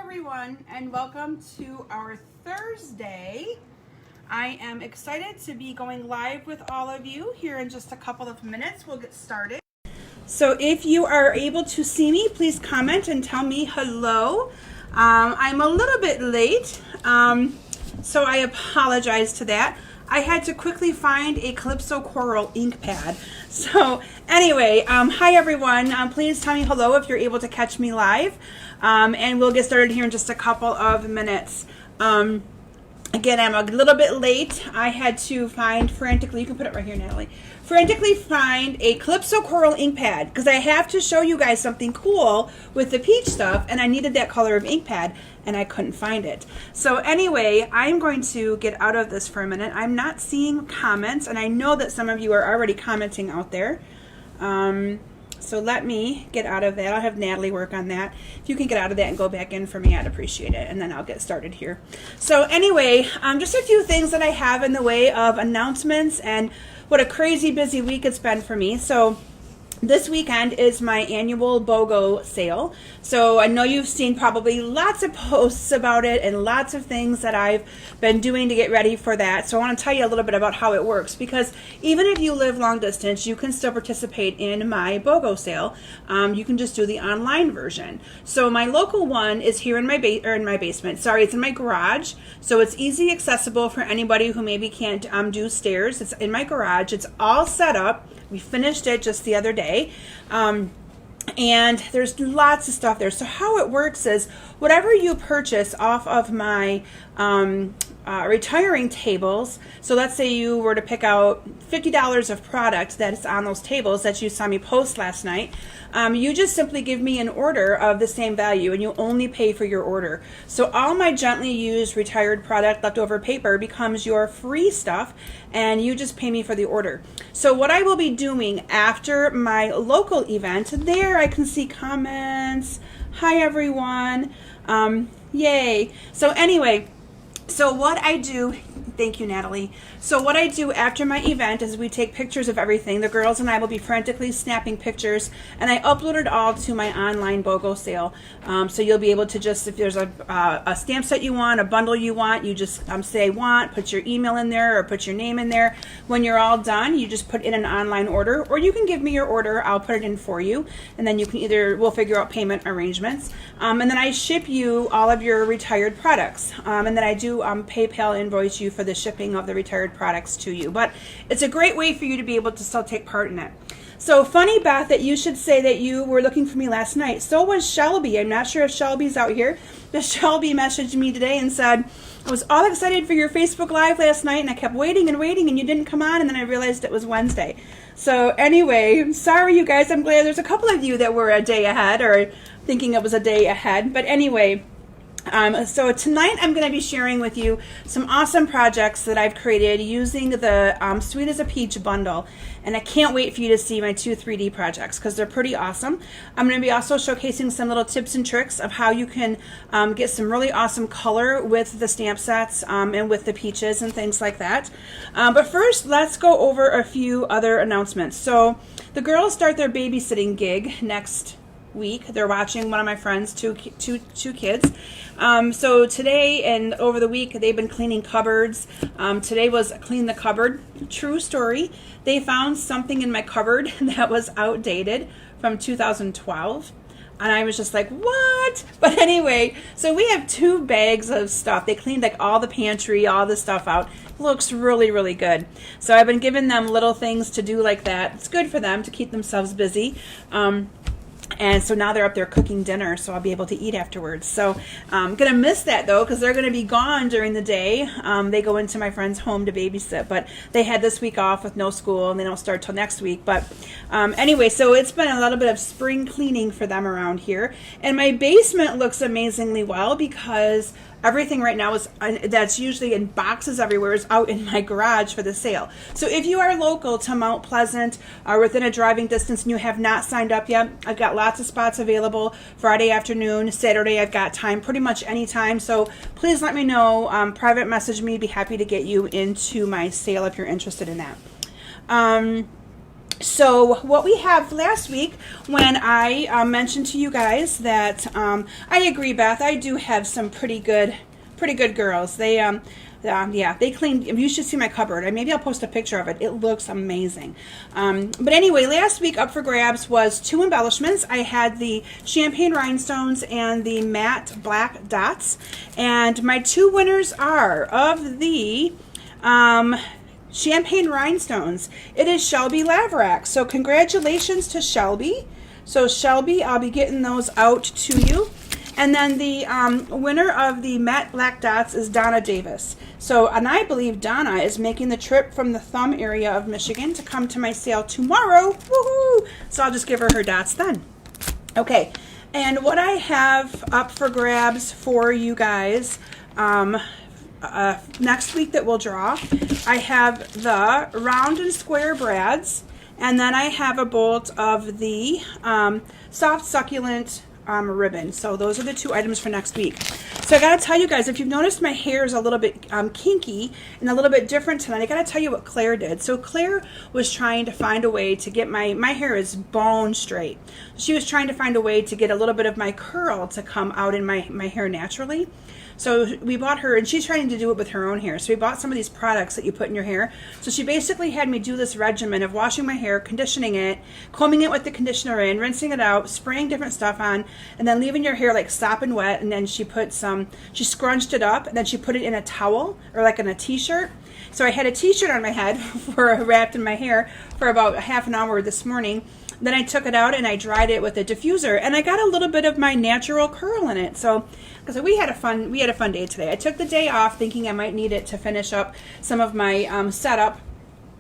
everyone, and welcome to our Thursday. I am excited to be going live with all of you here in just a couple of minutes. We'll get started. So if you are able to see me, please comment and tell me hello. I'm a little bit late, so I apologize to that. I had to quickly find a Calypso Coral ink pad. So anyway, hi everyone. Please tell me hello if you're able to catch me live. And we'll get started here in just a couple of minutes. Again, I'm a little bit late. I had to find frantically, you can put it right here, Natalie, frantically find a Calypso Coral ink pad because I have to show you guys something cool with the peach stuff, and I needed that color of ink pad and I couldn't find it. So anyway, I'm going to get out of this for a minute. I'm not seeing comments, and I know that some of you are already commenting out there. So let me get out of that. I'll have Natalie work on that. If you can get out of that and go back in for me, I'd appreciate it. And then I'll get started here. So anyway, just a few things that I have in the way of announcements and what a crazy busy week it's been for me. So this weekend is my annual BOGO sale. So I know you've seen probably lots of posts about it and lots of things that I've been doing to get ready for that. So I want to tell you a little bit about how it works, because even if you live long distance, you can still participate in my BOGO sale. You can just do the online version. So my local one is here in my basement. Sorry, it's in my garage. So it's easy accessible for anybody who maybe can't do stairs. It's in my garage. It's all set up. We finished it just the other day. And there's lots of stuff there. So how it works is whatever you purchase off of my retiring tables, so let's say you were to pick out $50 of product that is on those tables that you saw me post last night, you just simply give me an order of the same value and you only pay for your order. So all my gently used retired product leftover paper becomes your free stuff, and you just pay me for the order. So what I will be doing after my local event, there I can see comments. Hi everyone. Yay. So anyway, so what I do, thank you, Natalie. So what I do after my event is we take pictures of everything. The girls and I will be frantically snapping pictures, and I upload it all to my online BOGO sale. So you'll be able to just, if there's a stamp set you want, a bundle you want, you just say want, put your email in there or put your name in there. When you're all done, you just put in an online order, or you can give me your order. I'll put it in for you, and then you can we'll figure out payment arrangements. And then I ship you all of your retired products. And then I do PayPal invoice you for the shipping of the retired products to you. But it's a great way for you to be able to still take part in it. So funny, Beth, that you should say that you were looking for me last night. So was Shelby. I'm not sure if Shelby's out here, but Shelby messaged me today and said, I was all excited for your Facebook Live last night, and I kept waiting and waiting, and you didn't come on, and then I realized it was Wednesday. So anyway, sorry you guys. I'm glad there's a couple of you that were a day ahead or thinking it was a day ahead. But anyway, so tonight I'm going to be sharing with you some awesome projects that I've created using the Sweet as a Peach bundle. And I can't wait for you to see my 2 3D projects because they're pretty awesome. I'm going to be also showcasing some little tips and tricks of how you can get some really awesome color with the stamp sets and with the peaches and things like that. But first, let's go over a few other announcements. So the girls start their babysitting gig next week. They're watching one of my friends, two kids. So today and over the week, they've been cleaning cupboards. Today was clean the cupboard. True story. They found something in my cupboard that was outdated from 2012. And I was just like, what? But anyway, so we have 2 bags of stuff. They cleaned like all the pantry, all the stuff out. Looks really, really good. So I've been giving them little things to do like that. It's good for them to keep themselves busy. And so now they're up there cooking dinner, so I'll be able to eat afterwards. So I'm going to miss that, though, because they're going to be gone during the day. They go into my friend's home to babysit, but they had this week off with no school, and they don't start till next week. But anyway, so it's been a little bit of spring cleaning for them around here. And my basement looks amazingly well because everything right now is that's usually in boxes everywhere is out in my garage for the sale. So if you are local to Mount Pleasant or within a driving distance and you have not signed up yet, I've got lots of spots available. Friday afternoon, Saturday, I've got time pretty much any time. So please let me know. Private message me. Be happy to get you into my sale if you're interested in that. So what we have last week, when I mentioned to you guys that I agree, Beth, I do have some pretty good girls. They yeah, they cleaned. You should see my cupboard. Maybe I'll post a picture of it. It looks amazing. But anyway, last week up for grabs was 2 embellishments. I had the champagne rhinestones and the matte black dots. And my 2 winners are of the champagne rhinestones. It is Shelby Laverack. So congratulations to Shelby. So Shelby, I'll be getting those out to you. And then the winner of the matte black dots is Donna Davis. So, and I believe Donna is making the trip from the Thumb area of Michigan to come to my sale tomorrow. Woohoo! So I'll just give her dots then. Okay, and what I have up for grabs for you guys next week that we'll draw, I have the round and square brads, and then I have a bolt of the soft succulent ribbon. So those are the 2 items for next week. So I gotta tell you guys, if you've noticed my hair is a little bit kinky and a little bit different tonight, I gotta tell you what Claire did. So Claire was trying to find a way to get my hair is bone straight. She was trying to find a way to get a little bit of my curl to come out in my hair naturally. So we bought her, and she's trying to do it with her own hair. So we bought some of these products that you put in your hair. So she basically had me do this regimen of washing my hair, conditioning it, combing it with the conditioner in, rinsing it out, spraying different stuff on, and then leaving your hair like sopping wet. And then she put she scrunched it up, and then she put it in a towel or like in a t-shirt. So I had a t-shirt on my head wrapped in my hair for about a half an hour this morning. Then I took it out and I dried it with a diffuser, and I got a little bit of my natural curl in it. So we had a fun day today. I took the day off thinking I might need it to finish up some of my setup,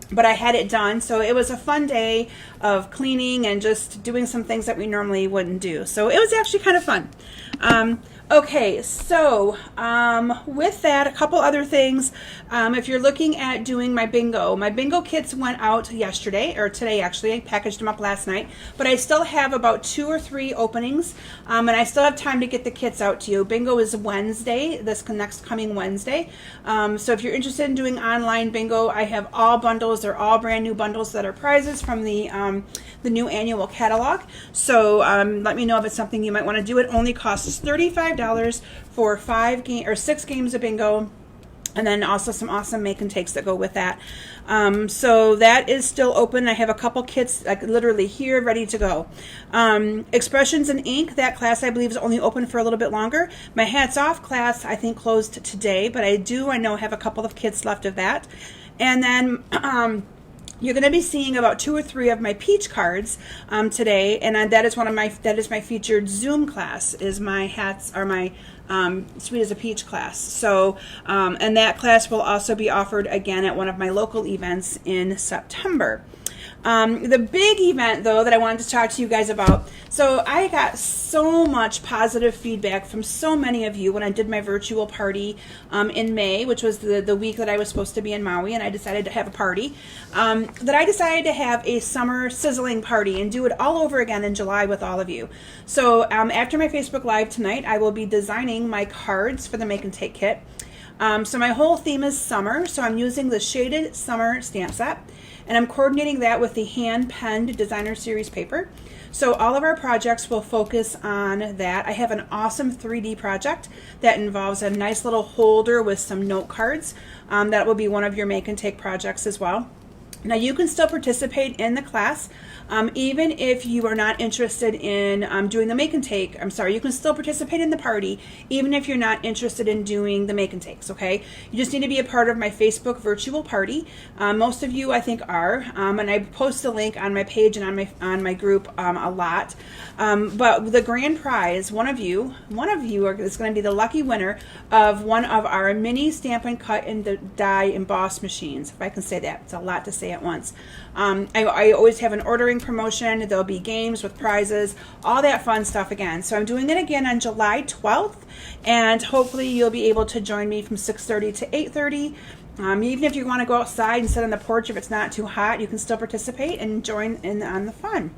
but I had it done. So it was a fun day of cleaning and just doing some things that we normally wouldn't do. So it was actually kind of fun. Okay, so with that, a couple other things. If you're looking at doing my bingo kits went out yesterday, or today actually. I packaged them up last night, but I still have about 2 or 3 openings, and I still have time to get the kits out to you. Bingo is Wednesday, this next coming Wednesday. So if you're interested in doing online bingo, I have all bundles. They're all brand new bundles that are prizes from the new annual catalog. So let me know if it's something you might want to do. It only costs $35 for 6 games of bingo, and then also some awesome make and takes that go with that. So that is still open. I have a couple kits like literally here ready to go. Expressions in Ink, that class I believe is only open for a little bit longer. My Hats Off class I think closed today, but I know have a couple of kits left of that. And then you're going to be seeing about 2 or 3 of my peach cards today, and that is my featured Zoom class. Is my hats are my Sweet as a Peach class. So and that class will also be offered again at one of my local events in September. The big event, though, that I wanted to talk to you guys about, so I got so much positive feedback from so many of you when I did my virtual party in May, which was the week that I was supposed to be in Maui, and I decided to have a party, that I decided to have a summer sizzling party and do it all over again in July with all of you. So after my Facebook Live tonight, I will be designing my cards for the Make and Take kit. So my whole theme is summer, so I'm using the Shaded Summer stamp set, and I'm coordinating that with the hand-penned Designer Series paper. So all of our projects will focus on that. I have an awesome 3D project that involves a nice little holder with some note cards. That will be one of your Make and Take projects as well. Now you can still participate in the class, even if you are not interested in doing the Make and Take. You can still participate in the party, even if you're not interested in doing the Make and Takes, okay? You just need to be a part of my Facebook virtual party. Most of you, I think, are, and I post a link on my page and on my group a lot. But the grand prize, one of you is going to be the lucky winner of one of our mini Stampin' Cut and Die emboss machines, if I can say that. It's a lot to say at once. I always have an ordering promotion. There'll be games with prizes, all that fun stuff again. So I'm doing it again on July 12th, and hopefully you'll be able to join me from 6:30 to 8:30. Even if you want to go outside and sit on the porch if it's not too hot, you can still participate and join in on the fun.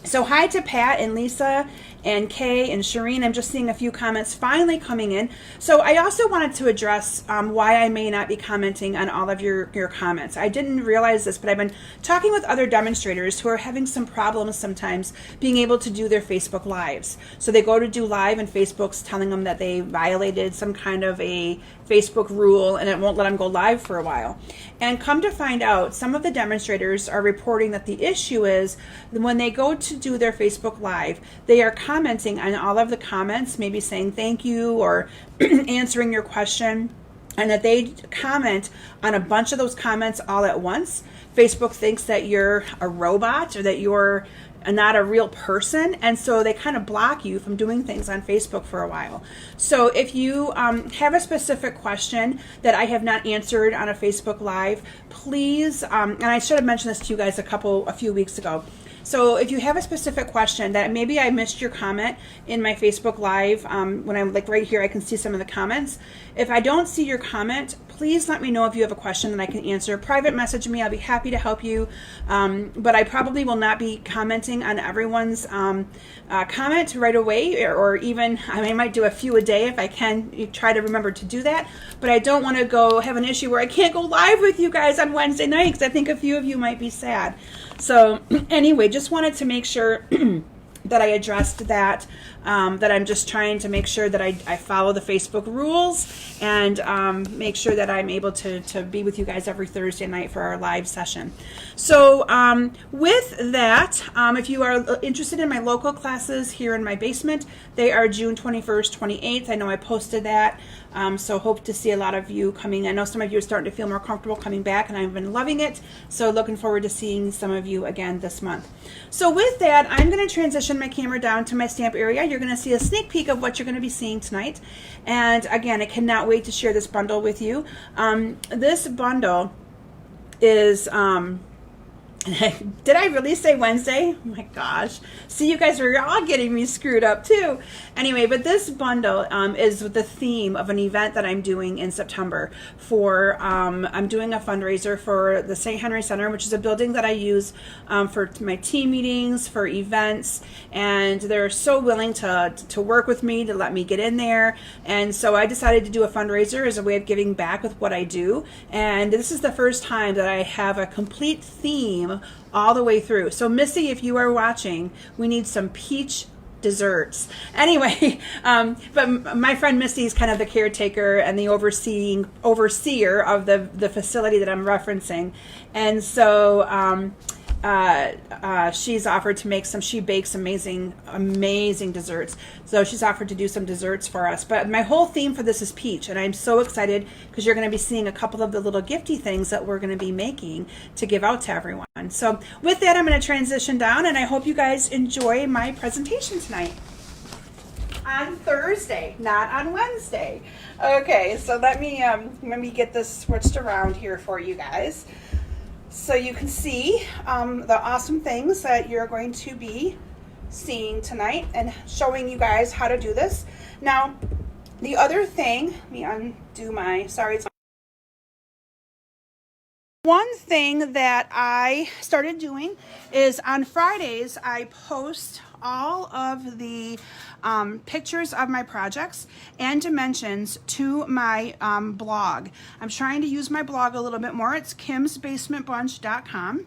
So hi to Pat and Lisa and Kay and Shireen. I'm just seeing a few comments finally coming in. So I also wanted to address why I may not be commenting on all of your comments. I didn't realize this, but I've been talking with other demonstrators who are having some problems sometimes being able to do their Facebook Lives. So they go to do live and Facebook's telling them that they violated some kind of a Facebook rule and it won't let them go live for a while. And come to find out, some of the demonstrators are reporting that the issue is when they go to do their Facebook Live, they are commenting on all of the comments, maybe saying thank you or answering your question, and that they comment on a bunch of those comments all at once. Facebook thinks that you're a robot or that you're not a real person, and so they kind of block you from doing things on Facebook for a while. So if you have a specific question that I have not answered on a Facebook Live, please, and I should have mentioned this to you guys a few weeks ago. So if you have a specific question that maybe I missed your comment in my Facebook Live, when I'm like right here, I can see some of the comments. If I don't see your comment, please let me know if you have a question that I can answer. Private message me. I'll be happy to help you. But I probably will not be commenting on everyone's comment right away, or even I might do a few a day if I can try to remember to do that. But I don't want to go have an issue where I can't go live with you guys on Wednesday night because I think a few of you might be sad. So anyway, just wanted to make sure that I addressed that, that I'm just trying to make sure that I follow the Facebook rules and make sure that I'm able to be with you guys every Thursday night for our live session. So with that, if you are interested in my local classes here in my basement, they are June 21st, 28th. I know I posted that, so hope to see a lot of you coming. I know some of you are starting to feel more comfortable coming back, and I've been loving it, so looking forward to seeing some of you again this month. So with that, I'm going to transition my camera down to my stamp area. You're going to see a sneak peek of what you're going to be seeing tonight. And again, I cannot wait to share this bundle with you. This bundle is... Did I really say Wednesday? Oh my gosh. See, you guys are all getting me screwed up too. Anyway, but this bundle is the theme of an event that I'm doing in September for, I'm doing a fundraiser for the St. Henry Center, which is a building that I use for my team meetings, for events, and they're so willing to work with me, to let me get in there. And so I decided to do a fundraiser as a way of giving back with what I do. And this is the first time that I have a complete theme all the way through. So Missy, if you are watching, we need some peach desserts. Anyway, but my friend Misty is kind of the caretaker and the overseer of the facility that I'm referencing. And so she's offered to make she bakes amazing desserts. So she's offered to do some desserts for us. But my whole theme for this is peach, and I'm so excited because you're going to be seeing a couple of the little gifty things that we're going to be making to give out to everyone. So with that, I'm going to transition down, and I hope you guys enjoy my presentation tonight. On Thursday, not on Wednesday. Okay, so let me get this switched around here for you guys, so you can see the awesome things that you're going to be seeing tonight and showing you guys how to do this. Now, the other thing, let me undo my, sorry. One thing that I started doing is on Fridays, I post all of the pictures of my projects and dimensions to my blog. I'm trying to use my blog a little bit more. It's kimsbasementbunch.com.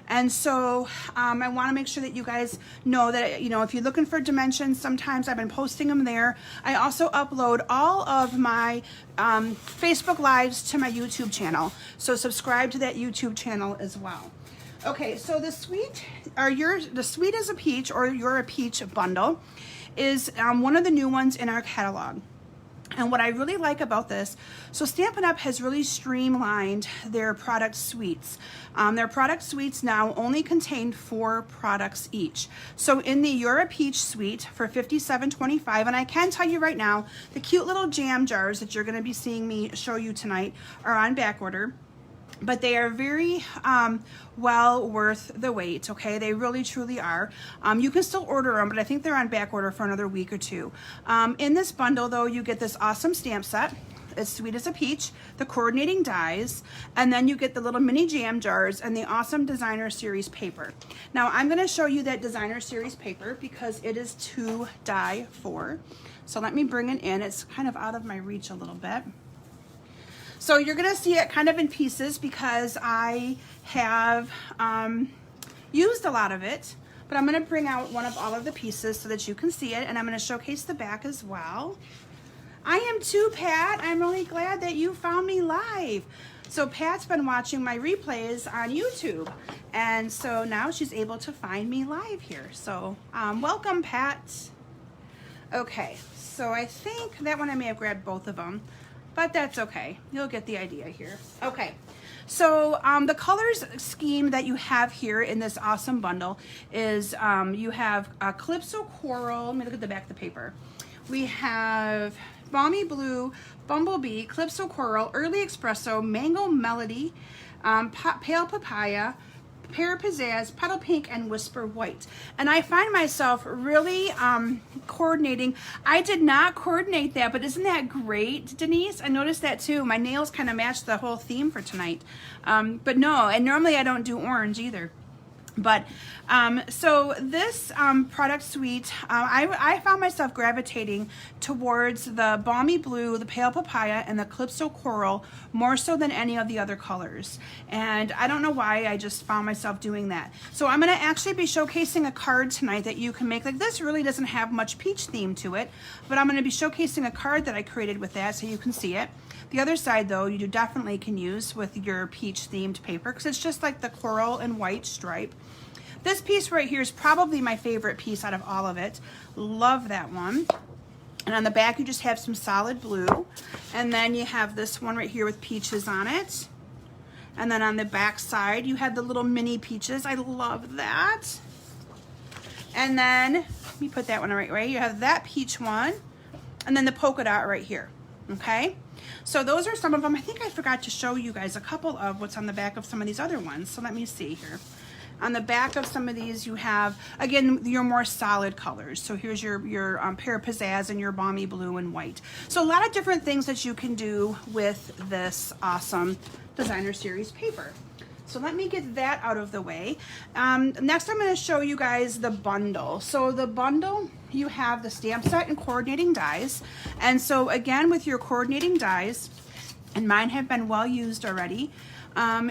And so I want to make sure that you guys know that, you know, if you're looking for dimensions, sometimes I've been posting them there. I also upload all of my Facebook Lives to my YouTube channel. So subscribe to that YouTube channel as well. Okay, so the Sweet as a Peach, or You're a Peach bundle is one of the new ones in our catalog. And what I really like about this, so Stampin' Up! Has really streamlined their product suites. Their product suites now only contain 4 products each. So in the You're a Peach suite for $57.25, and I can tell you right now, the cute little jam jars that you're going to be seeing me show you tonight are on back order. But they are very well worth the wait, okay? They really, truly are. You can still order them, but I think they're on back order for another week or two. In this bundle, though, you get this awesome stamp set. as sweet as a peach, the coordinating dies, and then you get the little mini jam jars and the awesome designer series paper. Now I'm going to show you that designer series paper because it is to die for. So let me bring it in. It's kind of out of my reach a little bit. So you're going to see it kind of in pieces because I have used a lot of it, but I'm going to bring out one of all of the pieces so that you can see it, and I'm going to showcase the back as well. I am too, Pat. I'm really glad that you found me live. So Pat's been watching my replays on YouTube, and so now she's able to find me live here. So welcome, Pat. Okay, so I think that one I may have grabbed both of them, but that's okay. You'll get the idea here. Okay, so the colors scheme that you have here in this awesome bundle is you have Calypso Coral. Let me look at the back of the paper. We have Balmy Blue, Bumblebee, Calypso Coral, Early Espresso, Mango Melody, Pale Papaya, Pear Pizzazz, Petal Pink, and Whisper White. And I find myself really coordinating. I did not coordinate that, but isn't that great, Denise? I noticed that too. My nails kind of match the whole theme for tonight. But no, and normally I don't do orange either. But so this product suite, I found myself gravitating towards the Balmy Blue, the Pale Papaya, and the Calypso Coral more so than any of the other colors. And I don't know why, I just found myself doing that. So I'm going to actually be showcasing a card tonight that you can make. Like, this really doesn't have much peach theme to it, but I'm going to be showcasing a card that I created with that so you can see it. The other side, though, you definitely can use with your peach themed paper because it's just like the coral and white stripe. This piece right here is probably my favorite piece out of all of it. Love that one. And on the back, you just have some solid blue. And then you have this one right here with peaches on it. And then on the back side, you have the little mini peaches. I love that. And then, let me put that one right away. You have that peach one. And then the polka dot right here. Okay? So those are some of them. I think I forgot to show you guys a couple of what's on the back of some of these other ones. So let me see here. On the back of some of these, you have, again, your more solid colors. So here's your Pear Pizzazz and your Balmy Blue and White. So a lot of different things that you can do with this awesome designer series paper. So let me get that out of the way. Next, I'm going to show you guys the bundle. So the bundle, you have the stamp set and coordinating dies. And so again, with your coordinating dies, and mine have been well used already,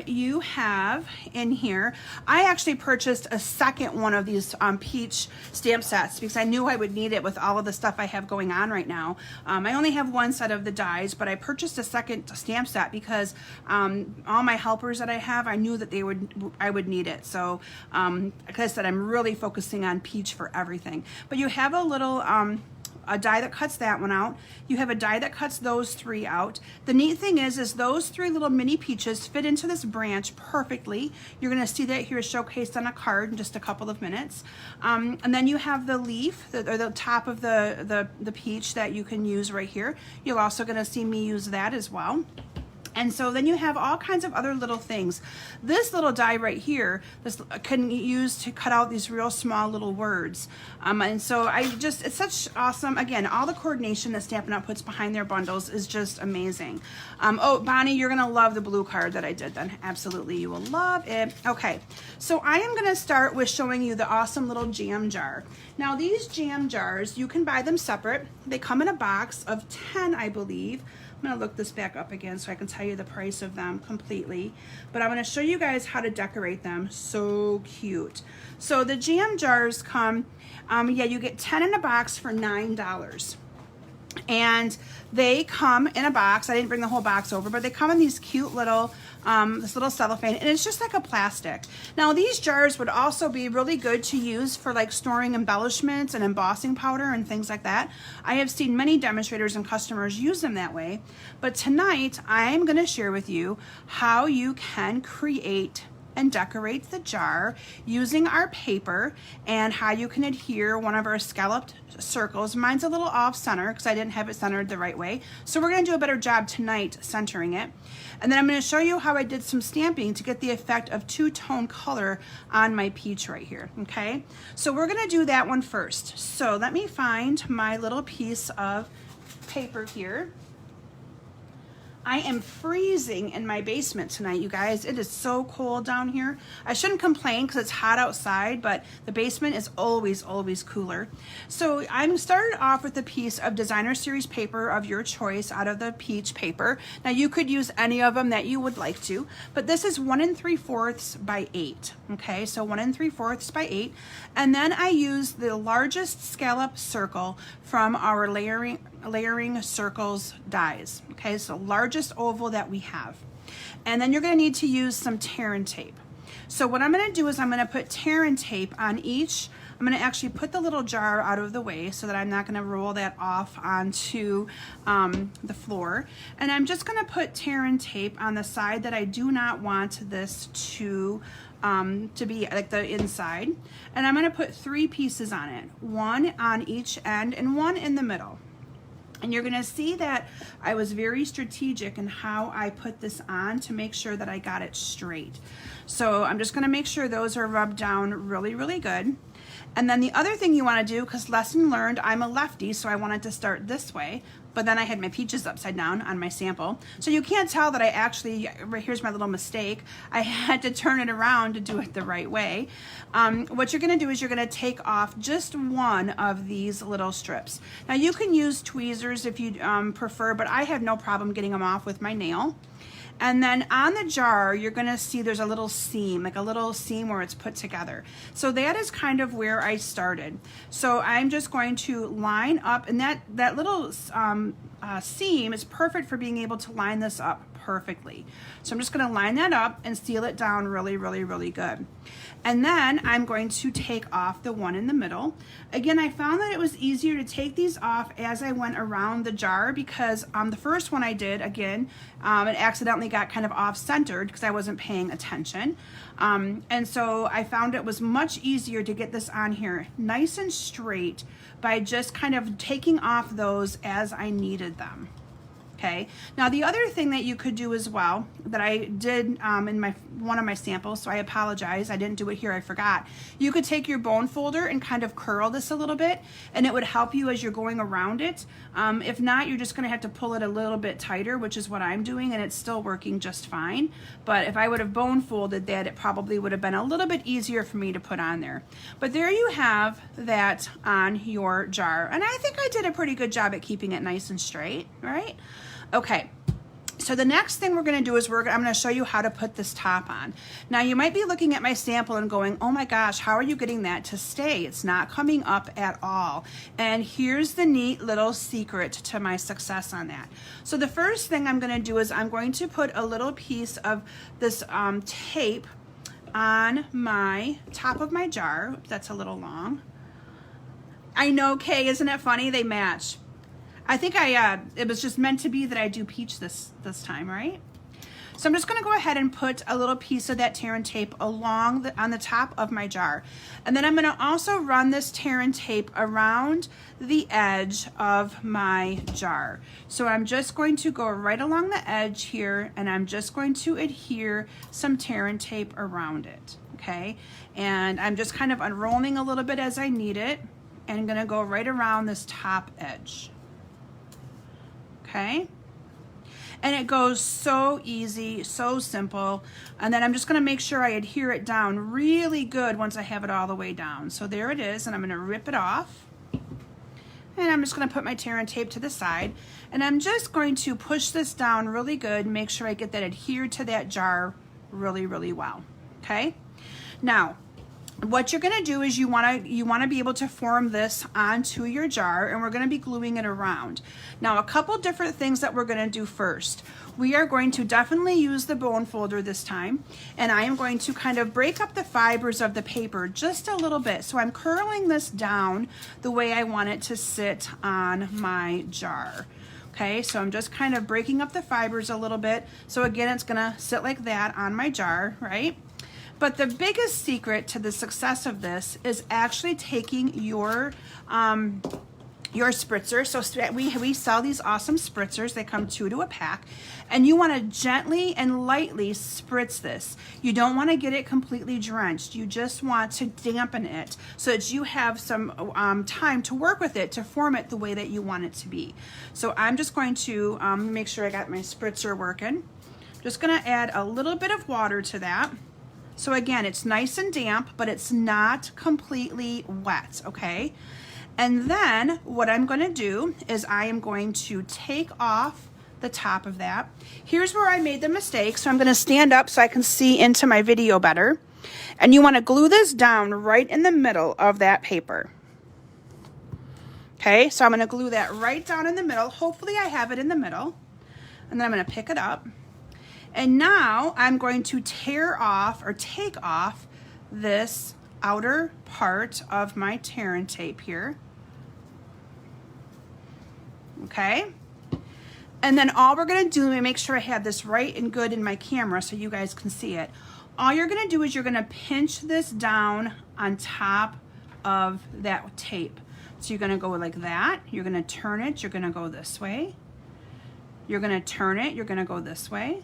you have in here, I actually purchased a second one of these peach stamp sets because I knew I would need it with all of the stuff I have going on right now. I only have one set of the dies, but I purchased a second stamp set because all my helpers that I have, I knew that I would need it. So like I said, I'm really focusing on peach for everything. But you have a little a die that cuts that one out. You have a die that cuts those three out. The neat thing is those three little mini peaches fit into this branch perfectly. You're going to see that here showcased on a card in just a couple of minutes. And then you have the leaf, or the top of the peach that you can use right here. You're also going to see me use that as well. And so then you have all kinds of other little things. This little die right here, this can use to cut out these real small little words. And so it's such awesome, again, all the coordination that Stampin' Up! Puts behind their bundles is just amazing. Oh, Bonnie, you're gonna love the blue card that I did then. Absolutely, you will love it. Okay, so I am gonna start with showing you the awesome little jam jar. Now these jam jars, you can buy them separate. They come in a box of 10, I believe. I'm going to look this back up again so I can tell you the price of them completely. But I'm going to show you guys how to decorate them. So cute. So the jam jars come, yeah, you get 10 in a box for $9. And they come in a box. I didn't bring the whole box over, but they come in these cute little, this little cellophane, and it's just like a plastic. Now these jars would also be really good to use for like storing embellishments and embossing powder and things like that. I have seen many demonstrators and customers use them that way. But tonight I'm going to share with you how you can create and decorate the jar using our paper, and how you can adhere one of our scalloped circles. Mine's a little off center because I didn't have it centered the right way. So we're going to do a better job tonight centering it. And then I'm going to show you how I did some stamping to get the effect of two-tone color on my peach right here. Okay, so we're going to do that one first. So let me find my little piece of paper here. I am freezing in my basement tonight, you guys. It is so cold down here. I shouldn't complain because it's hot outside, but the basement is always, always cooler. So I'm started off with a piece of designer series paper of your choice out of the peach paper. Now you could use any of them that you would like to, but this is 1 3/4 by 8. Okay, so 1 3/4 by 8. And then I use the largest scallop circle from our layering circles dies. Okay, so largest oval that we have. And then you're going to need to use some tear and tape. So what I'm going to do is I'm going to put tear and tape on each. I'm going to actually put the little jar out of the way so that I'm not going to roll that off onto the floor. And I'm just going to put tear and tape on the side that I do not want this to be like the inside. And I'm going to put 3 pieces on it, 1 on each end and 1 in the middle. And you're going to see that I was very strategic in how I put this on to make sure that I got it straight. So I'm just going to make sure those are rubbed down really, really good. And then the other thing you want to do, because lesson learned, I'm a lefty, so I wanted to start this way, but then I had my peaches upside down on my sample. So you can't tell that I actually, here's my little mistake, I had to turn it around to do it the right way. What you're going to do is you're going to take off just 1 of these little strips. Now you can use tweezers if you prefer, but I have no problem getting them off with my nail. And then on the jar, you're going to see there's a little seam, like a little seam where it's put together. So that is kind of where I started. So I'm just going to line up, and that little seam is perfect for being able to line this up perfectly. So I'm just going to line that up and seal it down really, really, really good. And then I'm going to take off the one in the middle. Again, I found that it was easier to take these off as I went around the jar because the first one I did, again, it accidentally got kind of off-centered because I wasn't paying attention. And so I found it was much easier to get this on here nice and straight by just kind of taking off those as I needed them. Okay, now the other thing that you could do as well that I did in one of my samples, so I apologize, I didn't do it here, I forgot. You could take your bone folder and kind of curl this a little bit, and it would help you as you're going around it. If not, you're just going to have to pull it a little bit tighter, which is what I'm doing, and it's still working just fine. But if I would have bone folded that, it probably would have been a little bit easier for me to put on there. But there you have that on your jar, and I think I did a pretty good job at keeping it nice and straight, right? Okay, so the next thing we're going to do is I'm going to show you how to put this top on. Now you might be looking at my sample and going, oh my gosh, how are you getting that to stay? It's not coming up at all. And here's the neat little secret to my success on that. So the first thing I'm going to do is I'm going to put a little piece of this tape on my top of my jar. Oops, that's a little long. I know, Kay, isn't it funny? They match. I think it was just meant to be that I do peach this time, right? So I'm just going to go ahead and put a little piece of that tear and tape on the top of my jar. And then I'm going to also run this tear and tape around the edge of my jar. So I'm just going to go right along the edge here, and I'm just going to adhere some tear and tape around it, okay? And I'm just kind of unrolling a little bit as I need it, and I'm going to go right around this top edge. Okay, and it goes so easy, so simple. And then I'm just going to make sure I adhere it down really good once I have it all the way down. So there it is, and I'm going to rip it off. And I'm just going to put my tear and tape to the side, and I'm just going to push this down really good, make sure I get that adhered to that jar really, really well. Okay, now what you're going to do is you want to be able to form this onto your jar, and we're going to be gluing it around. Now, a couple different things that we're going to do first. We are going to definitely use the bone folder this time, and I am going to kind of break up the fibers of the paper just a little bit. So I'm curling this down the way I want it to sit on my jar. Okay, so I'm just kind of breaking up the fibers a little bit. So again, it's going to sit like that on my jar, right? But the biggest secret to the success of this is actually taking your your spritzer. So we sell these awesome spritzers. They come 2 to a pack, and you want to gently and lightly spritz this. You don't want to get it completely drenched. You just want to dampen it so that you have some time to work with it to form it the way that you want it to be. So I'm just going to make sure I got my spritzer working. Just going to add a little bit of water to that. So again, it's nice and damp, but it's not completely wet, okay? And then what I'm going to do is I am going to take off the top of that. Here's where I made the mistake. So I'm going to stand up so I can see into my video better. And you want to glue this down right in the middle of that paper. Okay, so I'm going to glue that right down in the middle. Hopefully I have it in the middle. And then I'm going to pick it up. And now I'm going to tear off or take off this outer part of my tear and tape here. Okay, and then all we're going to do, let me make sure I have this right and good in my camera so you guys can see it. All you're going to do is you're going to pinch this down on top of that tape. So you're going to go like that. You're going to turn it. You're going to go this way. You're going to turn it. You're going to go this way.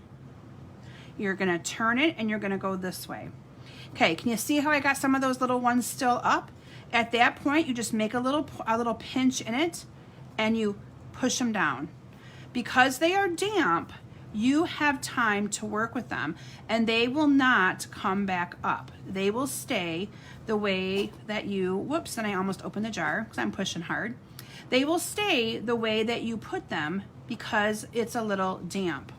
You're going to turn it, and you're going to go this way. Okay, can you see how I got some of those little ones still up? At that point, you just make a little pinch in it, and you push them down. Because they are damp, you have time to work with them, and they will not come back up. They will stay the way that you, whoops, and I almost opened the jar because I'm pushing hard. They will stay the way that you put them because it's a little damp.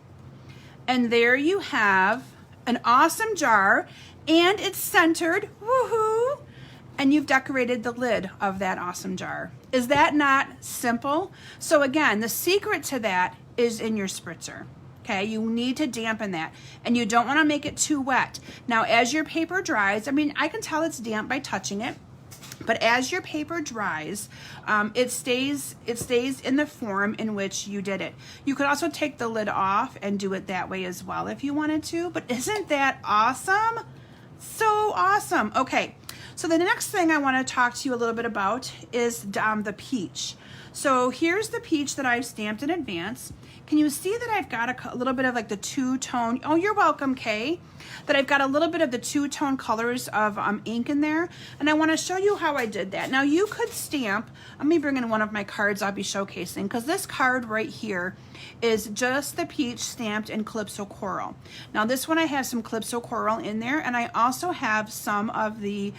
And there you have an awesome jar, and it's centered, woohoo! And you've decorated the lid of that awesome jar. Is that not simple? So again, the secret to that is in your spritzer. Okay, you need to dampen that, and you don't want to make it too wet. Now, as your paper dries, I mean, I can tell it's damp by touching it, but as your paper dries, it stays in the form in which you did it. You could also take the lid off and do it that way as well if you wanted to, but isn't that awesome? So awesome. Okay, so the next thing I want to talk to you a little bit about is the peach. So here's the peach that I've stamped in advance. Can you see that I've got a little bit of like the two-tone, oh, you're welcome, Kay, that I've got a little bit of the two-tone colors of ink in there, and I want to show you how I did that. Now you could stamp, let me bring in one of my cards I'll be showcasing, because this card right here is just the peach stamped in Calypso Coral. Now this one I have some Calypso Coral in there, and I also have some of the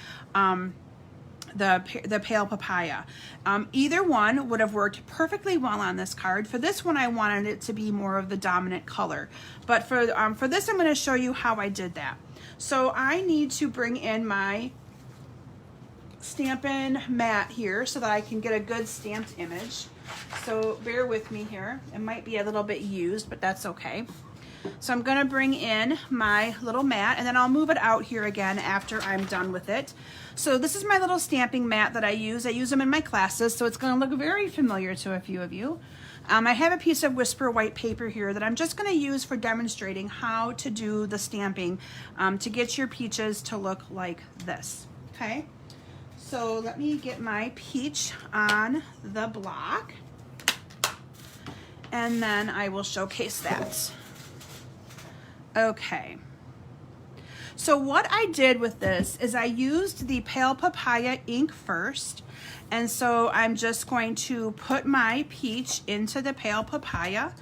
pale papaya. Either one would have worked perfectly well on this card. For this one, I wanted it to be more of the dominant color. But for this, I'm going to show you how I did that. So I need to bring in my Stampin' mat here so that I can get a good stamped image. So bear with me here. It might be a little bit used, but that's okay. So I'm going to bring in my little mat, and then I'll move it out here again after I'm done with it. So this is my little stamping mat that I use. I use them in my classes, so it's going to look very familiar to a few of you. I have a piece of Whisper white paper here that I'm just going to use for demonstrating how to do the stamping to get your peaches to look like this. Okay, so let me get my peach on the block, and then I will showcase that. Okay, so what I did with this is I used the Pale Papaya ink first, and so I'm just going to put my peach into the Pale Papaya,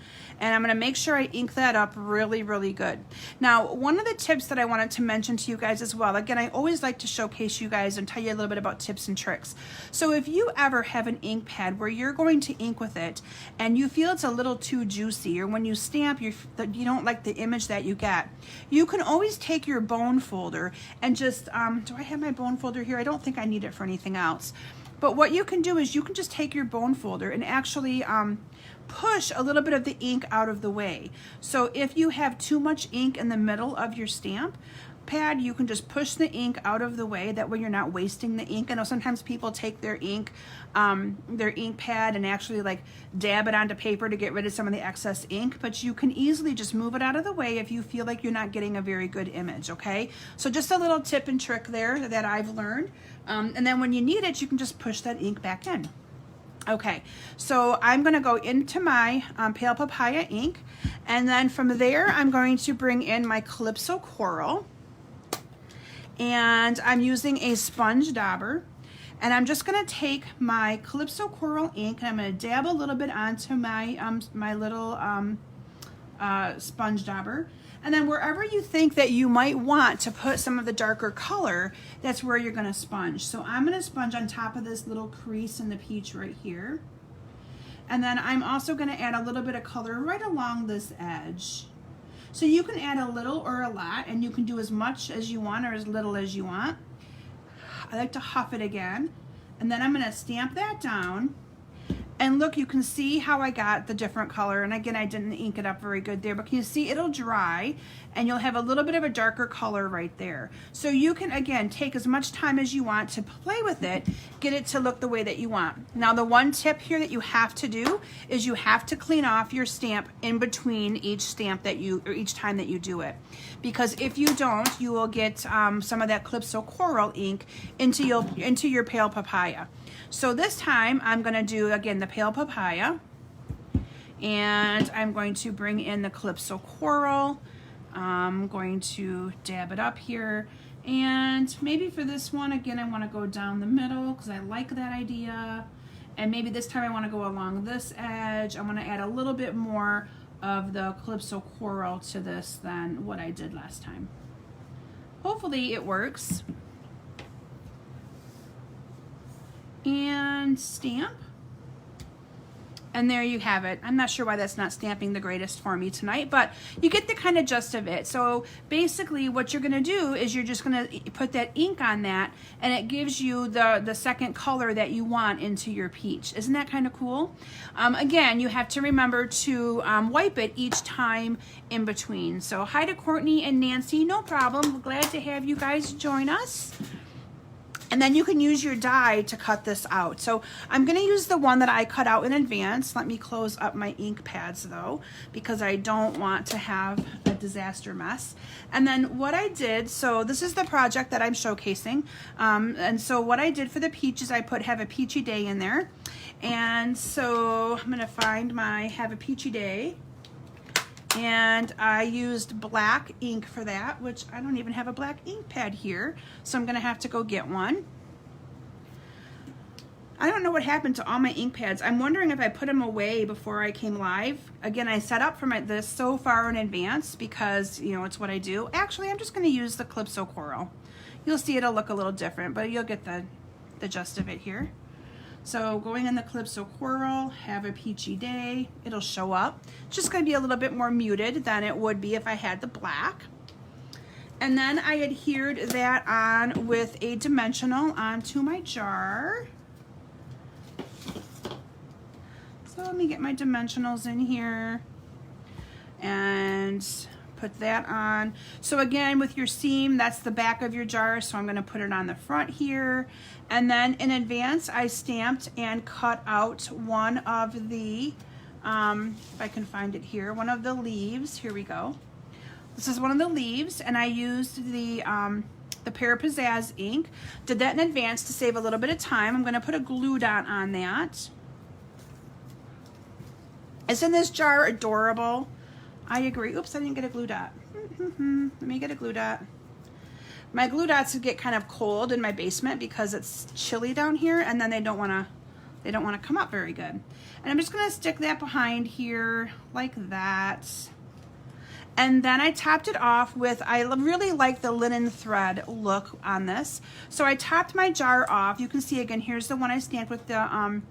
and I'm going to make sure I ink that up really, really good. Now, one of the tips that I wanted to mention to you guys as well, again, I always like to showcase you guys and tell you a little bit about tips and tricks. So if you ever have an ink pad where you're going to ink with it and you feel it's a little too juicy, or when you stamp you don't like the image that you get, you can always take your bone folder and just, do I have my bone folder here? I don't think I need it for anything else. But what you can do is you can just take your bone folder and actually push a little bit of the ink out of the way. So if you have too much ink in the middle of your stamp pad, you can just push the ink out of the way. That way you're not wasting the ink. I know sometimes people take their ink pad and actually like dab it onto paper to get rid of some of the excess ink, but you can easily just move it out of the way if you feel like you're not getting a very good image, okay? So just a little tip and trick there that I've learned. And then when you need it, you can just push that ink back in. Okay, so I'm going to go into my Pale Papaya ink, and then from there I'm going to bring in my Calypso Coral, and I'm using a sponge dauber, and I'm just going to take my Calypso Coral ink and I'm going to dab a little bit onto my my little sponge dauber. And then wherever you think that you might want to put some of the darker color, that's where you're going to sponge. So I'm going to sponge on top of this little crease in the peach right here. And then I'm also going to add a little bit of color right along this edge. So you can add a little or a lot, and you can do as much as you want or as little as you want. I like to huff it again. And then I'm going to stamp that down. And look, you can see how I got the different color. And again, I didn't ink it up very good there, but can you see it'll dry and you'll have a little bit of a darker color right there. So you can, again, take as much time as you want to play with it, get it to look the way that you want. Now, the one tip here that you have to do is you have to clean off your stamp in between each stamp that you, or each time that you do it. Because if you don't, you will get some of that Calypso Coral ink into your Pale Papaya. So this time I'm going to do, again, the Pale Papaya, and I'm going to bring in the Calypso Coral. I'm going to dab it up here, and maybe for this one, again, I want to go down the middle because I like that idea, and maybe this time I want to go along this edge. I want to add a little bit more of the Calypso Coral to this than what I did last time. Hopefully it works. And stamp, and there you have it. I'm not sure why that's not stamping the greatest for me tonight, but you get the kind of gist of it. So basically what you're going to do is you're just going to put that ink on that, and it gives you the second color that you want into your peach. Isn't that kind of cool? Again, you have to remember to wipe it each time in between. So hi to Courtney and Nancy, no problem. We're glad to have you guys join us. And then you can use your die to cut this out. So I'm going to use the one that I cut out in advance. Let me close up my ink pads though, because I don't want to have a disaster mess. And then what I did, so this is the project that I'm showcasing. And so what I did for the peaches, I have a peachy day in there. And so I'm going to find my have a peachy day. And I used black ink for that, which I don't even have a black ink pad here, so I'm gonna have to go get one. I don't know what happened to all my ink pads. I'm wondering if I put them away before I came live. Again, I set up for this so far in advance because, you know, it's what I do. Actually, I'm just gonna use the Calypso Coral. You'll see it'll look a little different, but you'll get the gist of it here. So going in the Calypso Coral, have a peachy day, it'll show up. It's just going to be a little bit more muted than it would be if I had the black. And then I adhered that on with a dimensional onto my jar. So let me get my dimensionals in here and put that on. So again, with your seam, that's the back of your jar, so I'm going to put it on the front here. And then in advance, I stamped and cut out one of the, if I can find it here, one of the leaves. Here we go. This is one of the leaves, and I used the Pear Pizzazz ink. Did that in advance to save a little bit of time. I'm going to put a glue dot on that. Isn't this jar adorable? I agree. Oops, I didn't get a glue dot. Let me get a glue dot. My glue dots get kind of cold in my basement because it's chilly down here, and then they don't want to come up very good. And I'm just going to stick that behind here like that. And then I topped it off with, I really like the linen thread look on this. So I topped my jar off. You can see again, here's the one I stamped with the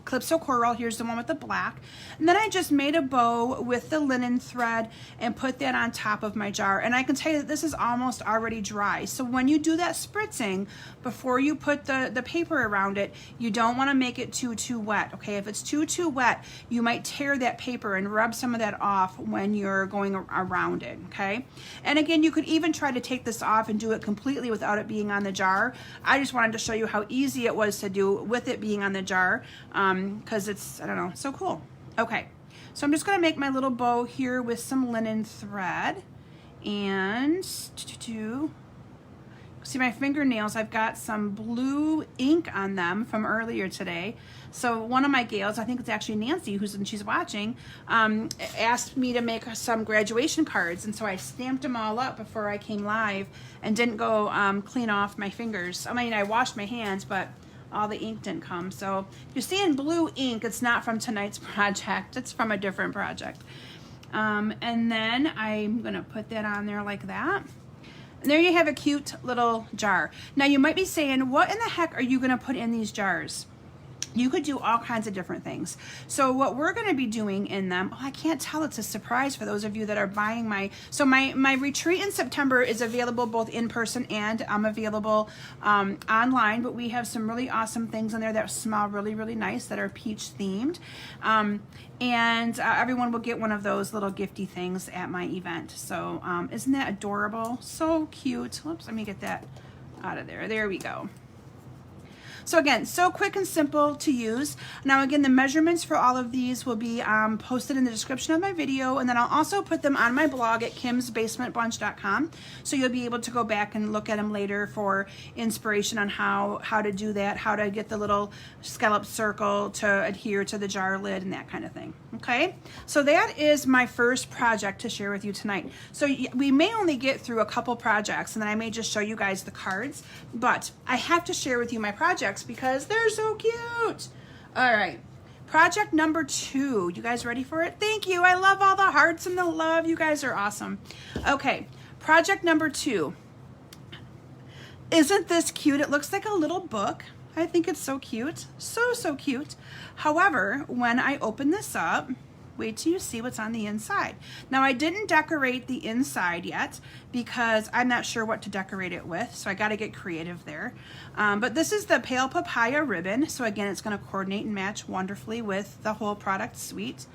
Calypso Coral. Here's the one with the black. And then I just made a bow with the linen thread and put that on top of my jar. And I can tell you that this is almost already dry. So when you do that spritzing, before you put the paper around it, you don't want to make it too wet, okay? If it's too wet, you might tear that paper and rub some of that off when you're going around it, okay? And again, you could even try to take this off and do it completely without it being on the jar. I just wanted to show you how easy it was to do with it being on the jar, because it's, I don't know, so cool. Okay, so I'm just going to make my little bow here with some linen thread, and you see my fingernails, I've got some blue ink on them from earlier today. So one of my gals, I think it's actually Nancy, she's watching, asked me to make some graduation cards, and so I stamped them all up before I came live and didn't go clean off my fingers. I mean, I washed my hands, but all the ink didn't come. So if you're seeing blue ink, it's not from tonight's project, it's from a different project. And then I'm gonna put that on there like that. And there you have a cute little jar. Now you might be saying, what in the heck are you gonna put in these jars? You could do all kinds of different things. So what we're going to be doing in them, I can't tell, it's a surprise for those of you that are buying my retreat in September is available both in person and I'm available online, but we have some really awesome things in there that smell really, really nice that are peach themed. And everyone will get one of those little gifty things at my event. So isn't that adorable? So cute. Whoops, let me get that out of there. There we go. So again, so quick and simple to use. Now again, the measurements for all of these will be posted in the description of my video, and then I'll also put them on my blog at kimsbasementbrunch.com, so you'll be able to go back and look at them later for inspiration on how to do that, how to get the little scallop circle to adhere to the jar lid and that kind of thing. Okay, so that is my first project to share with you tonight. So we may only get through a couple projects, and then I may just show you guys the cards, but I have to share with you my projects because they're so cute. All right, project number 2. You guys ready for it? Thank you. I love all the hearts and the love. You guys are awesome. Okay, project number 2. Isn't this cute? It looks like a little book. I think it's so cute. So cute. However, when I open this up, wait till you see what's on the inside. Now, I didn't decorate the inside yet because I'm not sure what to decorate it with, so I got to get creative there. But this is the Pale Papaya ribbon, so again, it's going to coordinate and match wonderfully with the whole product suite.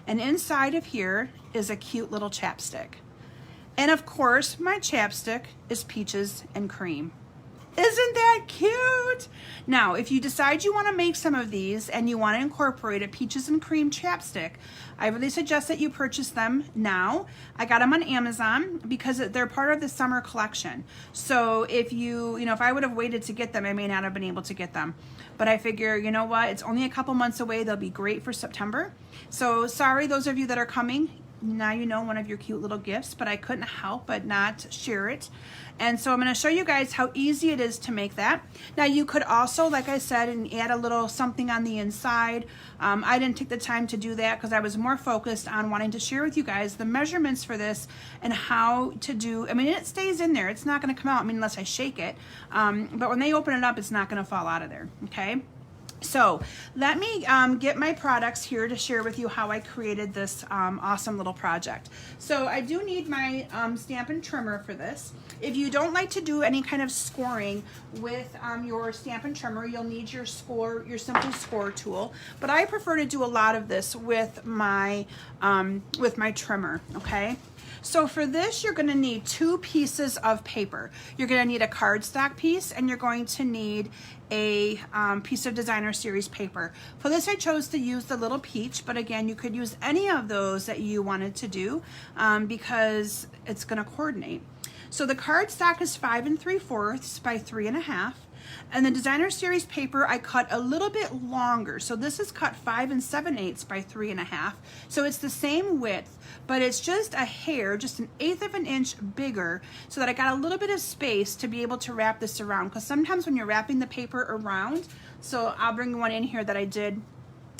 And inside of here is a cute little chapstick. And of course, my chapstick is peaches and cream. Isn't that cute? Now, if you decide you want to make some of these and you want to incorporate a peaches and cream chapstick, I really suggest that you purchase them now. I got them on Amazon because they're part of the summer collection. So if if I would have waited to get them, I may not have been able to get them. But I figure, you know what? It's only a couple months away. They'll be great for September. So sorry, those of you that are coming. Now you know one of your cute little gifts, but I couldn't help but not share it. And so I'm going to show you guys how easy it is to make that. Now you could also, like I said, and add a little something on the inside. I didn't take the time to do that because I was more focused on wanting to share with you guys the measurements for this and how to do. I mean, it stays in there. It's not going to come out, unless I shake it. But when they open it up, it's not going to fall out of there. Okay. So let me get my products here to share with you how I created this awesome little project. So I do need my Stampin' Trimmer for this. If you don't like to do any kind of scoring with your Stampin' Trimmer, you'll need your Simply Score tool. But I prefer to do a lot of this with my trimmer, okay? So for this, you're going to need 2 pieces of paper. You're going to need a cardstock piece, and you're going to need a piece of designer series paper. For this, I chose to use the little peach, but again, you could use any of those that you wanted to do because it's going to coordinate. So the cardstock is 5 3/4 by 3 1/2. And the designer series paper I cut a little bit longer. So this is cut 5 7/8 by 3 1/2. So it's the same width, but it's just a hair, just 1/8 of an inch bigger, so that I got a little bit of space to be able to wrap this around. Because sometimes when you're wrapping the paper around, so I'll bring one in here that I did.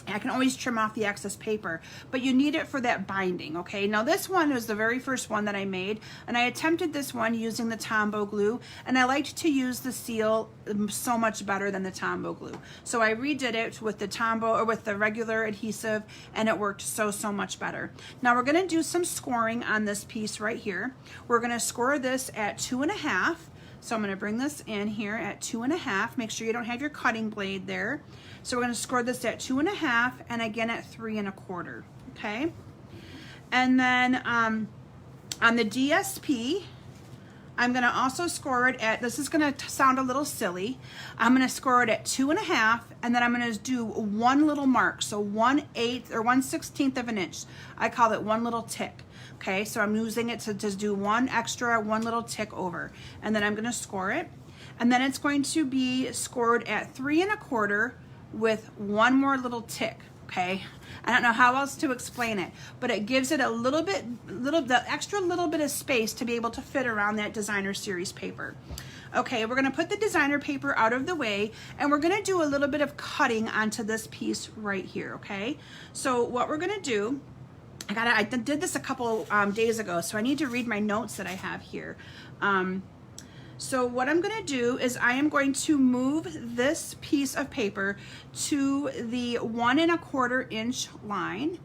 I can always trim off the excess paper, but you need it for that binding, okay? Now this one was the very first one that I made, and I attempted this one using the Tombow glue, and I liked to use the seal so much better than the Tombow glue. So I redid it with the Tombow, or with the regular adhesive, and it worked so much better. Now we're gonna do some scoring on this piece right here. We're gonna score this at 2 1/2. So I'm going to bring this in here at 2 1/2. Make sure you don't have your cutting blade there. So we're going to score this at 2 1/2 and again at 3 1/4. Okay. And then on the DSP, I'm going to also score it at, this is going to sound a little silly, I'm going to score it at 2 1/2, and then I'm going to do one little mark, so 1/8 or 1/16 of an inch. I call it one little tick. Okay, so I'm using it to just do one little tick over, and then I'm going to score it. and then it's going to be scored at 3 1/4 with one more little tick. Okay, I don't know how else to explain it, but it gives it a the extra little bit of space to be able to fit around that designer series paper. Okay, we're gonna put the designer paper out of the way, and we're gonna do a little bit of cutting onto this piece right here, okay? So what we're gonna do, I did this a couple days ago, so I need to read my notes that I have here. So what I'm going to do is I am going to move this piece of paper to the 1 1/4 inch line.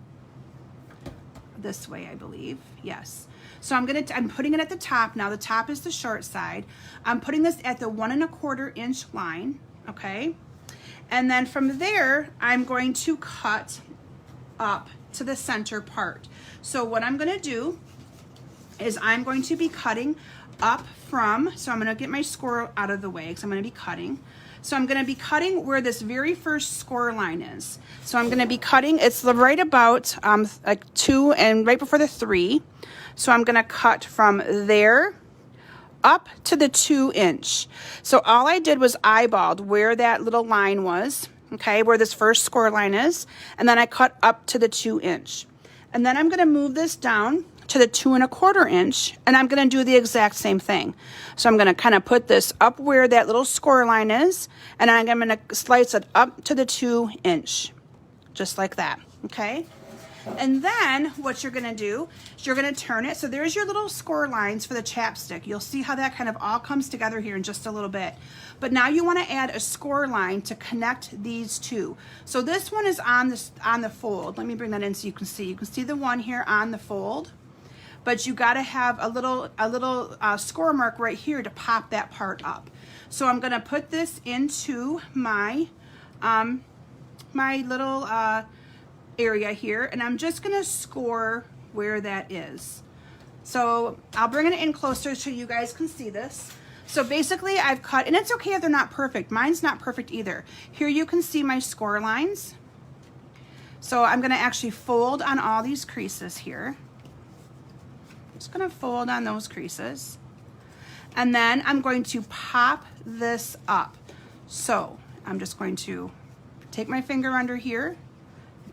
This way, I believe. Yes. So I'm putting it at the top now. The top is the short side. I'm putting this at the 1 1/4 inch line. Okay. And then from there, I'm going to cut up to the center part. So what I'm going to do is I'm going to be cutting up from, so I'm going to get my score out of the way because I'm going to be cutting. So I'm going to be cutting where this very first score line is. So I'm going to be cutting, it's right about like 2 and right before the 3. So I'm going to cut from there up to the 2 inch. So all I did was eyeballed where that little line was, okay, where this first score line is, and then I cut up to the 2 inch. And then I'm going to move this down to the 2 1/4 inch, and I'm going to do the exact same thing. So I'm going to kind of put this up where that little score line is, and I'm going to slice it up to the 2 inch, just like that, okay? And then what you're going to do is you're going to turn it. So there's your little score lines for the chapstick. You'll see how that kind of all comes together here in just a little bit. But now you want to add a score line to connect these two. So this one is on the fold. Let me bring that in so you can see. You can see the one here on the fold. But you got to have a little score mark right here to pop that part up. So I'm going to put this into my my little area here, and I'm just going to score where that is. So I'll bring it in closer so you guys can see this. So basically I've cut, and it's okay if they're not perfect. Mine's not perfect either. Here you can see my score lines. So I'm going to actually fold on all these creases here. Just going to fold on those creases, and then I'm going to pop this up. So I'm just going to take my finger under here,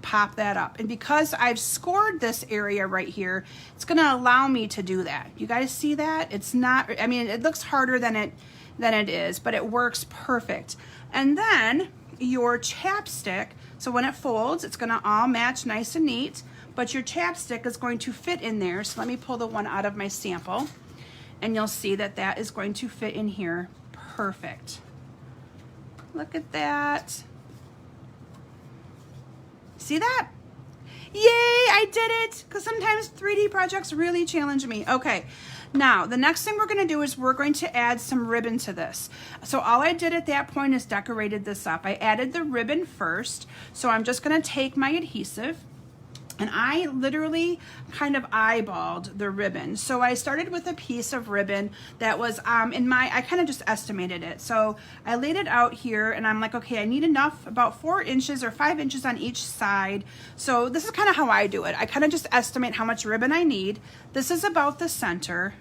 pop that up, and because I've scored this area right here, it's going to allow me to do that. You guys see that? It's not, I mean, it looks harder than it is, but it works perfect. And then your chapstick, so when it folds, it's going to all match nice and neat. But your chapstick is going to fit in there. So let me pull the one out of my sample, and you'll see that that is going to fit in here perfect. Look at that. See that? Yay, I did it! Because sometimes 3D projects really challenge me. Okay, now the next thing we're going to do is we're going to add some ribbon to this. So all I did at that point is decorated this up. I added the ribbon first. So I'm just going to take my adhesive, and I literally kind of eyeballed the ribbon. So I started with a piece of ribbon that was I kind of just estimated it. So I laid it out here, and I'm like, okay, I need enough, about 4 inches or 5 inches on each side. So this is kind of how I do it. I kind of just estimate how much ribbon I need. This is about the center.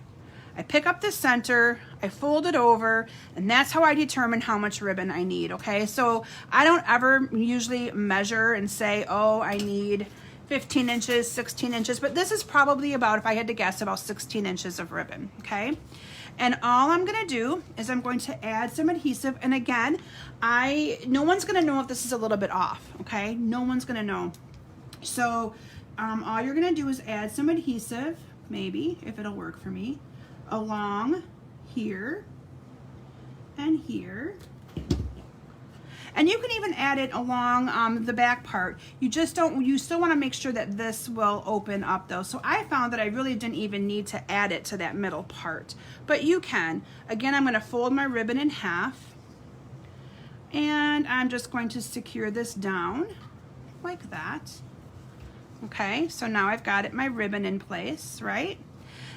I pick up the center, I fold it over, and that's how I determine how much ribbon I need, okay? So I don't ever usually measure and say, oh, I need 15 inches, 16 inches, but this is probably about, if I had to guess, about 16 inches of ribbon, okay? And all I'm gonna do is I'm going to add some adhesive, and again, no one's gonna know if this is a little bit off, okay? No one's gonna know. So all you're gonna do is add some adhesive, maybe, if it'll work for me, along here and here. And you can even add it along the back part. You still want to make sure that this will open up though. So I found that I really didn't even need to add it to that middle part, but you can. Again, I'm going to fold my ribbon in half, and I'm just going to secure this down like that. Okay, so now I've got my ribbon in place, right?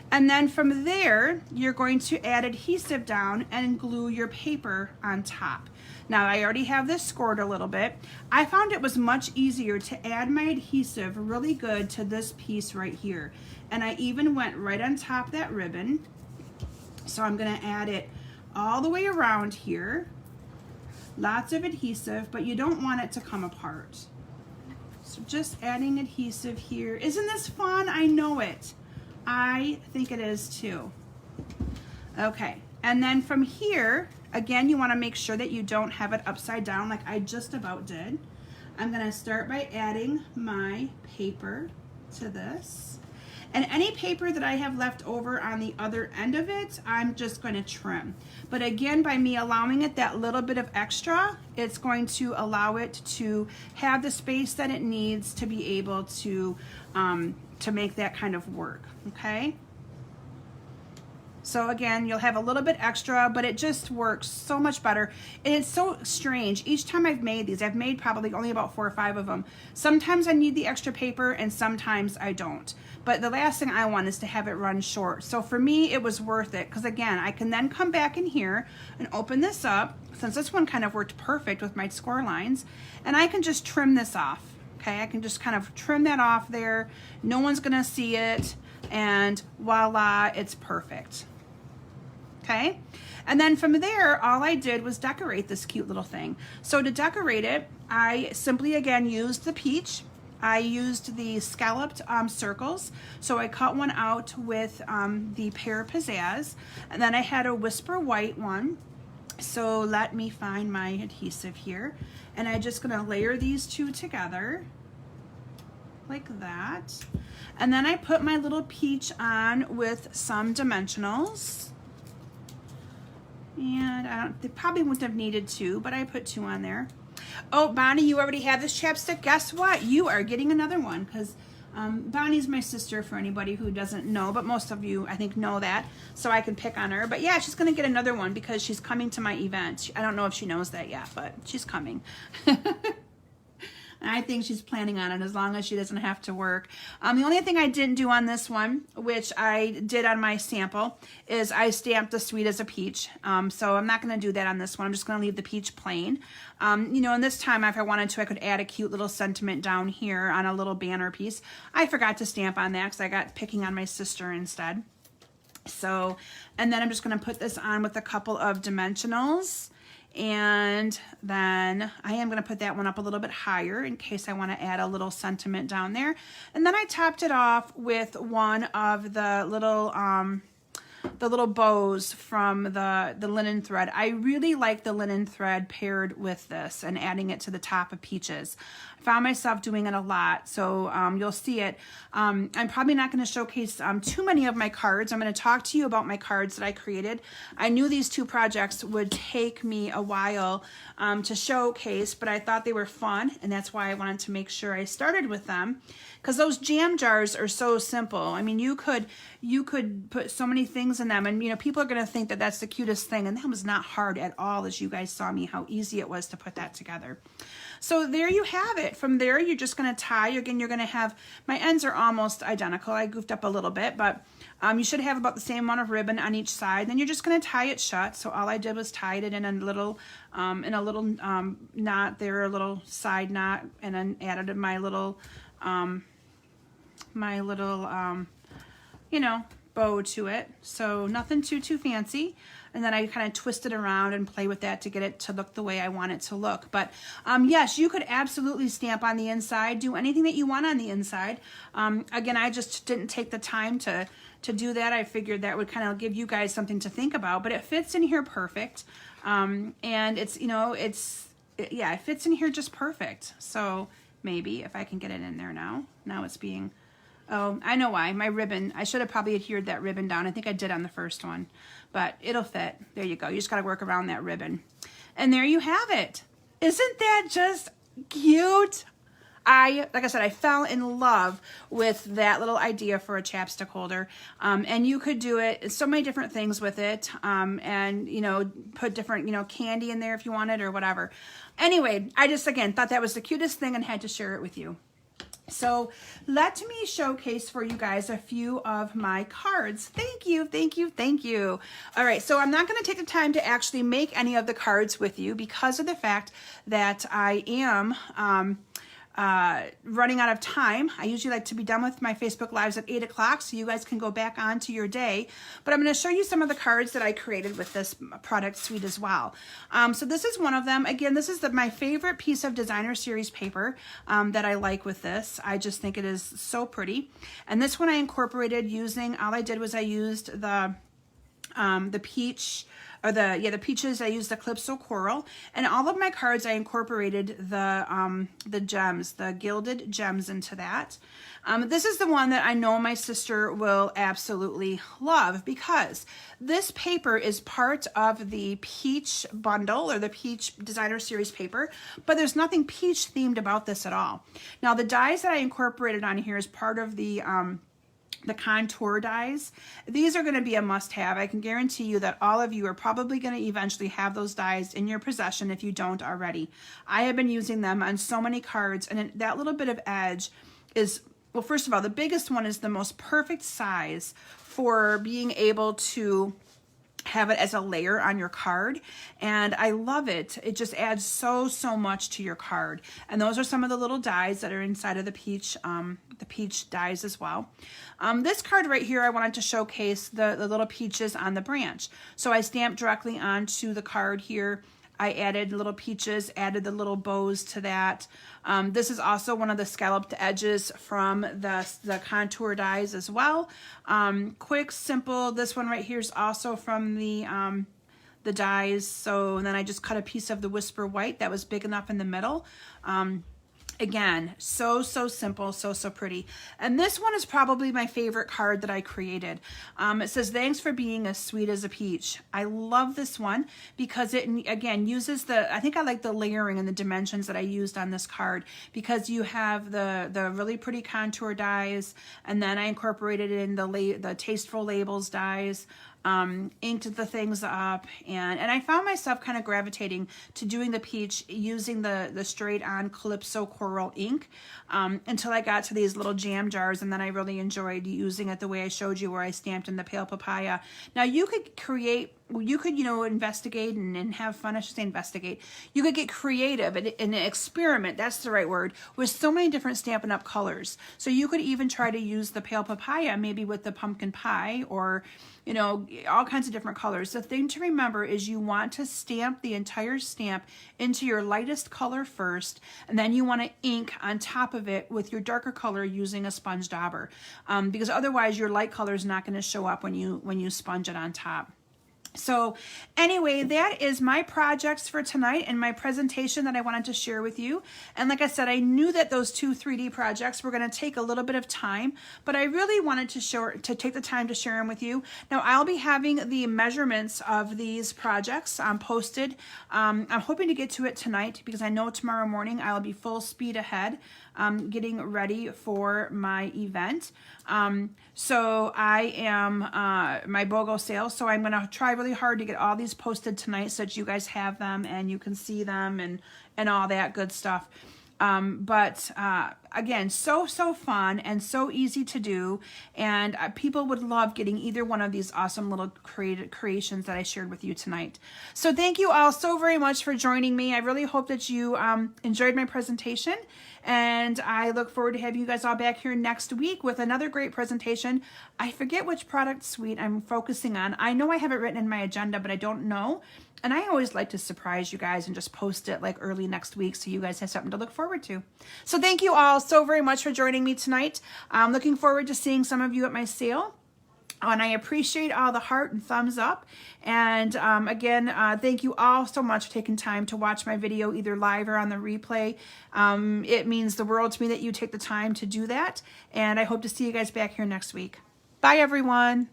And then from there, you're going to add adhesive down and glue your paper on top. Now I already have this scored a little bit. I found it was much easier to add my adhesive really good to this piece right here. And I even went right on top of that ribbon. So I'm gonna add it all the way around here. Lots of adhesive, but you don't want it to come apart. So just adding adhesive here. Isn't this fun? I know it. I think it is too. Okay, and then from here, again, you want to make sure that you don't have it upside down like I just about did. I'm going to start by adding my paper to this. And any paper that I have left over on the other end of it, I'm just going to trim. But again, by me allowing it that little bit of extra, it's going to allow it to have the space that it needs to be able to make that kind of work, okay? So again, you'll have a little bit extra, but it just works so much better. And it's so strange. Each time I've made these, I've made probably only about 4 or 5 of them. Sometimes I need the extra paper and sometimes I don't. But the last thing I want is to have it run short. So for me, it was worth it because again, I can then come back in here and open this up, since this one kind of worked perfect with my score lines, and I can just trim this off. Okay, I can just kind of trim that off there. No one's gonna see it, and voila, it's perfect. Okay, and then from there, all I did was decorate this cute little thing. So to decorate it, I simply again used the peach. I used the scalloped circles. So I cut one out with the pear pizzazz, and then I had a whisper white one. So let me find my adhesive here, and I'm just gonna layer these two together like that. And then I put my little peach on with some dimensionals. And they probably wouldn't have needed 2, but I put 2 on there. Oh, Bonnie, you already have this chapstick. Guess what? You are getting another one because Bonnie's my sister for anybody who doesn't know, but most of you, I think, know that, so I can pick on her. But yeah, she's going to get another one because she's coming to my event. I don't know if she knows that yet, but she's coming. And I think she's planning on it as long as she doesn't have to work. The only thing I didn't do on this one, which I did on my sample, is I stamped the sweet as a peach. So I'm not going to do that on this one. I'm just going to leave the peach plain. You know, and this time, if I wanted to, I could add a cute little sentiment down here on a little banner piece. I forgot to stamp on that because I got picking on my sister instead. So, and then I'm just going to put this on with a couple of dimensionals. And then I am going to put that one up a little bit higher in case I want to add a little sentiment down there. And then I topped it off with one of the little bows from the linen thread. I really like the linen thread paired with this and adding it to the top of peaches. I found myself doing it a lot, so you'll see it. I'm probably not going to showcase too many of my cards. I'm going to talk to you about my cards that I created. I knew these 2 projects would take me a while to showcase, but I thought they were fun, and that's why I wanted to make sure I started with them. Because those jam jars are so simple. I mean, you could put so many things in them, and you know, people are going to think that that's the cutest thing, and that was not hard at all, as you guys saw me how easy it was to put that together. So there you have it. From there, you're just going to tie. Again, you're going to have, my ends are almost identical. I goofed up a little bit, but you should have about the same amount of ribbon on each side. Then you're just going to tie it shut. So all I did was tied it in a little knot there, a little side knot, and then added my little you know, bow to it. So nothing too fancy. And then I kind of twist it around and play with that to get it to look the way I want it to look. But yes, you could absolutely stamp on the inside, do anything that you want on the inside. Again, I just didn't take the time to do that. I figured that would kind of give you guys something to think about, but it fits in here perfect. And it's, you know, it fits in here just perfect. So maybe if I can get it in there now it's being, oh, I know why. My ribbon, I should have probably adhered that ribbon down. I think I did on the first one, but it'll fit. There you go. You just got to work around that ribbon. And there you have it. Isn't that just cute? Like I said, I fell in love with that little idea for a chapstick holder. And you could do it, so many different things with it. And, you know, put different, you know, candy in there if you wanted or whatever. Anyway, I just, again, thought that was the cutest thing and had to share it with you. So let me showcase for you guys a few of my cards. Thank you, thank you, thank you. All right, so I'm not going to take the time to actually make any of the cards with you because of the fact that I am running out of time. I usually like to be done with my Facebook Lives at 8 o'clock so you guys can go back onto your day. But I'm going to show you some of the cards that I created with this product suite as well. So this is one of them. Again, this is my favorite piece of designer series paper that I like with this. I just think it is so pretty. And this one I incorporated using, all I did was I used the peach, or the peaches. I used the Calypso Coral, and all of my cards I incorporated the gems, the gilded gems into that. This is the one that I know my sister will absolutely love because this paper is part of the peach bundle or the peach designer series paper, but there's nothing peach themed about this at all. Now the dies that I incorporated on here is part of the contour dies. These are going to be a must-have. I can guarantee you that all of you are probably going to eventually have those dies in your possession if you don't already. I have been using them on so many cards, and that little bit of edge is, well, first of all, the biggest one is the most perfect size for being able to have it as a layer on your card, and I love it. It just adds so much to your card. And those are some of the little dies that are inside of the peach dies as well. This card right here, I wanted to showcase the little peaches on the branch. So I stamped directly onto the card here. I added little peaches, added the little bows to that. This is also one of the scalloped edges from the contour dies as well. Quick, simple. This one right here is also from the dies. So then I just cut a piece of the Whisper White that was big enough in the middle. Again, so simple, so pretty. And this one is probably my favorite card that I created. It says, "Thanks for being as sweet as a peach." I love this one because it, again, uses I think I like the layering and the dimensions that I used on this card because you have the really pretty contour dies, and then I incorporated in the Tasteful Labels dies, inked the things up, and I found myself kind of gravitating to doing the peach using the straight on Calypso Coral ink until I got to these little jam jars, and then I really enjoyed using it the way I showed you where I stamped in the Pale Papaya. Now you could create, you could, investigate and have fun. I should say investigate. You could get creative and experiment, that's the right word, with so many different Stampin' Up! Colors. So you could even try to use the Pale Papaya maybe with the pumpkin pie, or all kinds of different colors. The thing to remember is you want to stamp the entire stamp into your lightest color first, and then you want to ink on top of it with your darker color using a sponge dauber, because otherwise your light color is not going to show up when you sponge it on top. So anyway, that is my projects for tonight and my presentation that I wanted to share with you. And like I said, I knew that those 2 3D projects were going to take a little bit of time, but I really wanted to take the time to share them with you. Now I'll be having the measurements of these projects posted. I'm hoping to get to it tonight because I know tomorrow morning I'll be full speed ahead getting ready for my event. So I am my BOGO sale, so I'm going to try really hard to get all these posted tonight so that you guys have them and you can see them and all that good stuff. But again, so fun and so easy to do, and people would love getting either one of these awesome little creations that I shared with you tonight. So thank you all so very much for joining me. I really hope that you enjoyed my presentation, and I look forward to having you guys all back here next week with another great presentation. I forget which product suite I'm focusing on. I know I have it written in my agenda, but I don't know. And I always like to surprise you guys and just post it like early next week so you guys have something to look forward to. So thank you all so very much for joining me tonight. I'm looking forward to seeing some of you at my sale. And I appreciate all the heart and thumbs up. And again, thank you all so much for taking time to watch my video either live or on the replay. It means the world to me that you take the time to do that. And I hope to see you guys back here next week. Bye, everyone.